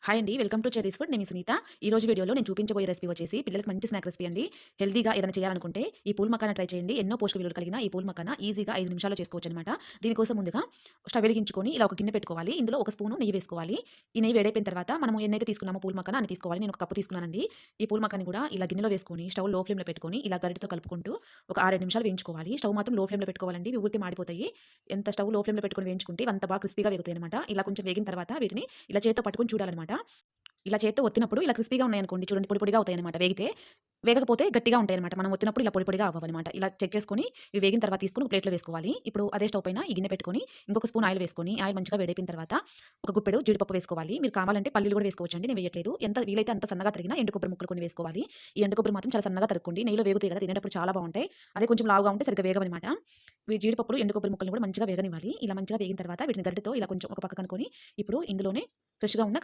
Hi అండి. Welcome to cherries food. నేను మీ సునీత. ఈ రోజు వీడియోలో నేను చూపించబోయే రెసిపీ వచ్చేసి పిల్లలకి మంచి స్నాక్ రెసిపీ అండి. హెల్తీగా ఏదైనా చేయాలనుకుంటే ఈ పూల్ మకానా ట్రై చేయండి. ఎన్నో పోషక విలువలు కలిగిన ఈ పూల్ మకానా ఈజీగా 5 నిమిషాల్లో చేసుకోవచ్చనమాట. దీనికోసం ముందుగా స్టవ్ వెలిగించుకొని ఇలా ఒక గిన్నె పెట్టుకోవాలి. ఇందులో ఒక స్పూను నెయ్యి వేసుకోవాలి. ఈ నెయ్యి వేడైపోయిన తర్వాత మనం ఎన్నైతే తీసుకున్నామో పూల్ మకానా అన్ని తీసుకోవాలి. నేను ఒక కప్పు తీసుకున్నానండి. ఈ పూల్ మకాని కూడా ఇలా గిన్నెలో వేసుకొని స్టవ్ లో ఫ్లేమ్‌లో పెట్టుకొని ఇలా గరిటెతో కలుపుకుంటూ ఒక 6, 7 నిమిషాలు వేయించుకోవాలి. స్టవ్ మాత్రం లో ఫ్లేమ్‌లో పెట్టుకోవాలండి. ఇవి ఊరికే మాడిపోతాయి. ఎంత స్టవ్ లో ఫ్లేమ్‌లో పెట్టుకొని వేయించుకుంటే ఇవి అంత బాగా క్రిస్పీగా వేగుతాయన్నమాట. ఇలా కొంచెం వేగిన తర్వాత వీటిని ఇలా చేత్తో పట్టుకొని చూడాలన్నమాట. ఇలా చేత్తో ఒత్తినప్పుడు ఇలా క్రిస్పీగా ఉన్నాయనుకోండి చూడండి పొడి పొడిగా అవుతాయన్నమాట వేగితే. వేగకపోతే గట్టిగా ఉంటాయన్నమాట. మనం ఒత్తినప్పుడు ఇలా పొడి పొడిగా అవ్వవన్నమాట. ఇలా చెక్ చేసుకొని ఇవి వేగిన తర్వాత తీసుకొని ఒక ప్లేట్‌లో వేసుకోవాలి. ఇప్పుడు అదే స్టవ్ పైన ఈ గిన్నె పెట్టుకొని ఇంకొక స్పూన్ ఆయిల్ వేసుకొని ఆయిల్ మంచిగా వేడైపోయిన తర్వాత ఒక గుప్పెడు జీడిపప్పు వేసుకోవాలి. మీరు కావాలంటే పల్లీలు కూడా వేసుకోవచ్చండి. నేను వేయట్లేదు. ఎంత వీలైతే అంత సన్నగా తరిగిన ఎండు కొబ్బరి ముక్కలు కొన్ని వేసుకోవాలి. ఈ ఎండు కొబ్బరి మాత్రం చాలా సన్నగా తరుక్కోండి. నెయ్యిలో వేగుతాయి కదా! తినేటప్పుడు చాలా బావుంటాయి. అదే కొంచెం లావుగా ఉంటే సరిగ్గా వేగవన్నమాట. ఈ జీడిపప్పులు, ఎండు కొబ్బరి ముక్కల్ని కూడా మంచిగా వేగనివ్వాలి. ఇలా మంచిగా వేగిన తర్వాత వీటిని గరిటెతో ఇలా కొంచెం ఒక పక్కకు అనుకోని ఇప్పుడు ఇందులోనే ఫ్రెష్‌గా ఉన్న